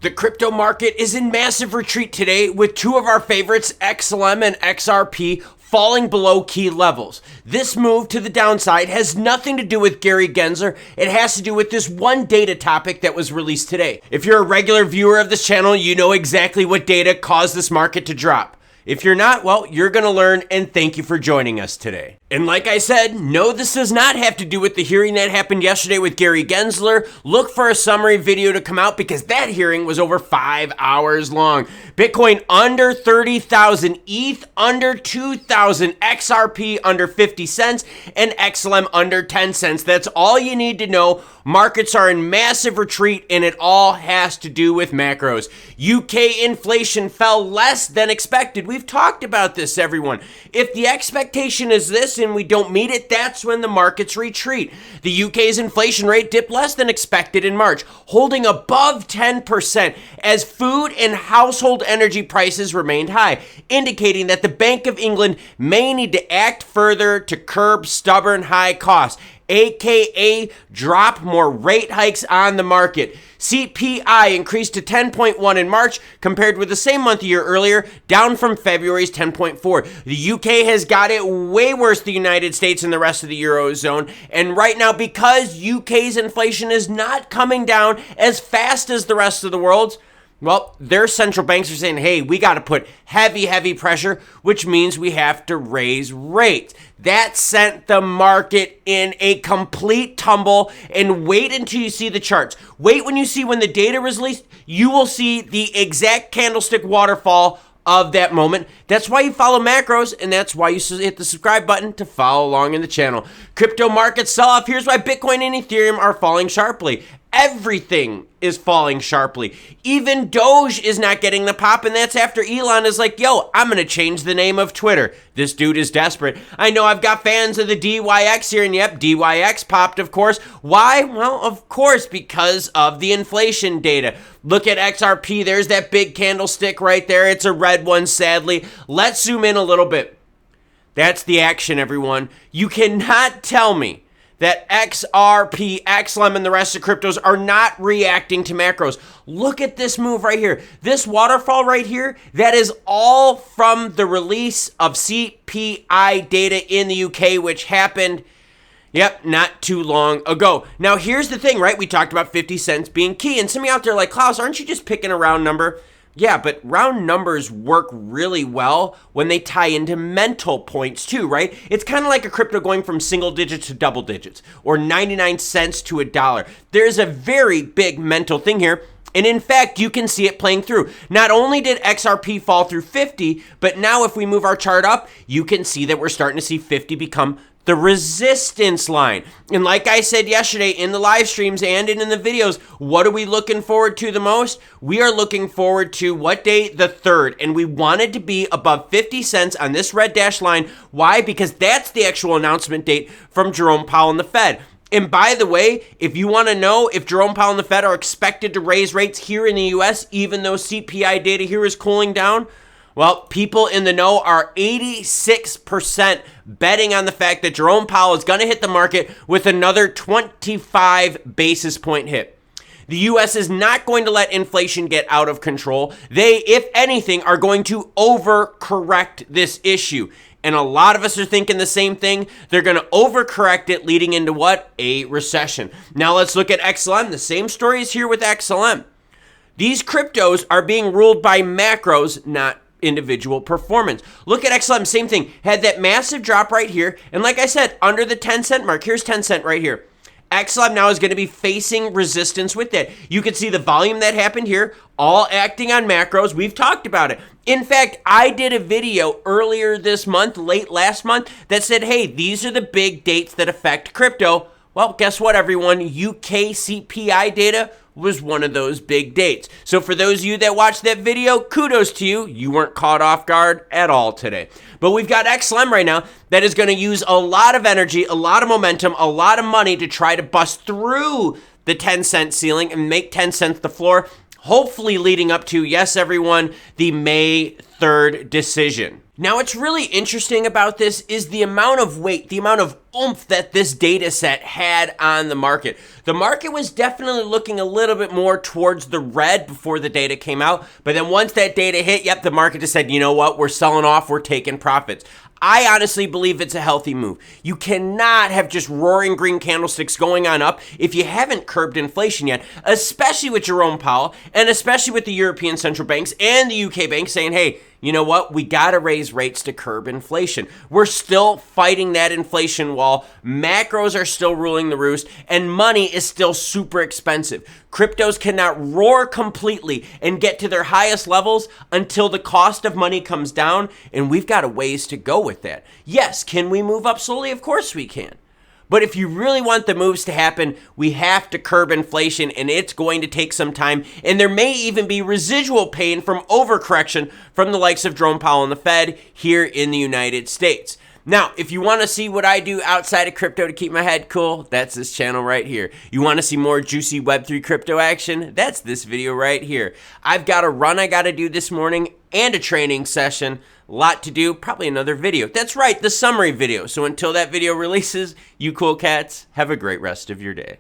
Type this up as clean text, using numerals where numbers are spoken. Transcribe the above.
The crypto market is in massive retreat today with two of our favorites, XLM and XRP, falling below key levels. This move to the downside has nothing to do with Gary Gensler. It has to do with this one data topic that was released today. If you're a regular viewer of this channel, you know exactly what data caused this market to drop. If you're not, well, you're going to learn, and thank you for joining us today. And like I said, no, this does not have to do with the hearing that happened yesterday with Gary Gensler. Look for a summary video to come out because that hearing was over 5 hours long. Bitcoin under 30,000, ETH under 2,000, XRP under 50 cents, and XLM under 10 cents. That's all you need to know. Markets are in massive retreat, and it all has to do with macros. UK inflation fell less than expected. We've talked about this, everyone. If the expectation is this and we don't meet it, that's when the markets retreat. The UK's inflation rate dipped less than expected in March, holding above 10% as food and household energy prices remained high, indicating that the Bank of England may need to act further to curb stubborn high costs, aka drop more rate hikes on the market. CPI increased to 10.1 in March compared with the same month a year earlier, down from February's 10.4. The UK has got it way worse than the United States and the rest of the Eurozone. And right now, because UK's inflation is not coming down as fast as the rest of the world's, well, their central banks are saying, hey, we got to put heavy pressure, which means we have to raise rates. That sent the market in a complete tumble. And wait until you see the charts. Wait when the data is released, you will see the exact candlestick waterfall of that moment. That's why you follow macros, and that's why you hit the subscribe button to follow along in the channel. Crypto market sell-off. Here's why Bitcoin and Ethereum are falling sharply. Everything is falling sharply. Even Doge is not getting the pop, and that's after Elon is like, yo, I'm going to change the name of Twitter. This dude is desperate. I know I've got fans of the DYX here, and yep, DYX popped, of course. Why? Well, of course, because of the inflation data. Look at XRP. There's that big candlestick right there. It's a red one, sadly. Let's zoom in a little bit. That's the action, everyone. You cannot tell me that XRP, XLM, and the rest of cryptos are not reacting to macros. Look at this move right here. This waterfall right here, that is all from the release of CPI data in the UK, which happened, yep, not too long ago. Now, here's the thing, right? We talked about 50 cents being key, and some of you out there are like, Klaus, aren't you just picking a round number? Yeah, but round numbers work really well when they tie into mental points too, right? It's kind of like a crypto going from single digits to double digits or 99 cents to $1. There's a very big mental thing here. And in fact, you can see it playing through. Not only did XRP fall through 50, but now if we move our chart up, you can see that we're starting to see 50 become the resistance line. And like I said yesterday in the live streams and in the videos, what are we looking forward to the most? We are looking forward to what day? The 3rd. And we wanted to be above 50 cents on this red dash line. Why? Because that's the actual announcement date from Jerome Powell and the Fed. And by the way, if you want to know if Jerome Powell and the Fed are expected to raise rates here in the US, even though CPI data here is cooling down, well, people in the know are 86% betting on the fact that Jerome Powell is going to hit the market with another 25 basis point hit. The U.S. is not going to let inflation get out of control. They, if anything, are going to overcorrect this issue. And a lot of us are thinking the same thing. They're going to overcorrect it, leading into what? A recession. Now let's look at XLM. The same story is here with XLM. These cryptos are being ruled by macros, not individual performance. Look at XLM, same thing. Had that massive drop right here. And like I said, under the 10 cent mark, here's 10 cent right here. XLM now is going to be facing resistance with that. You can see the volume that happened here, all acting on macros. We've talked about it. In fact, I did a video earlier this month, late last month, that said, hey, these are the big dates that affect crypto. Well, guess what, everyone? UK CPI data was one of those big dates. So for those of you that watched that video, kudos to you. You weren't caught off guard at all today. But we've got XLM right now that is going to use a lot of energy, a lot of momentum, a lot of money to try to bust through the 10 cent ceiling and make 10 cents the floor. hopefully leading up to, yes, everyone, the May 3rd decision. Now, what's really interesting about this is the amount of weight, the amount of oomph that this data set had on the market. The market was definitely looking a little bit more towards the red before the data came out, but then once that data hit, yep, the market just said, you know what, we're selling off, we're taking profits. I honestly believe it's a healthy move. You cannot have just roaring green candlesticks going on up if you haven't curbed inflation yet, especially with Jerome Powell and especially with the European central banks and the UK banks saying, hey, you know what? We got to raise rates to curb inflation. We're still fighting that inflation wall. Macros are still ruling the roost, and money is still super expensive. Cryptos cannot roar completely and get to their highest levels until the cost of money comes down, and we've got a ways to go with that. Yes, can we move up slowly? Of course we can. But if you really want the moves to happen, we have to curb inflation, and it's going to take some time. And there may even be residual pain from overcorrection from the likes of Jerome Powell and the Fed here in the United States. Now, if you want to see what I do outside of crypto to keep my head cool, that's this channel right here. You want to see more juicy Web3 crypto action? That's this video right here. I've got a run I got to do this morning and a training session. A lot to do, probably another video. That's right, the summary video. So until that video releases, you cool cats, have a great rest of your day.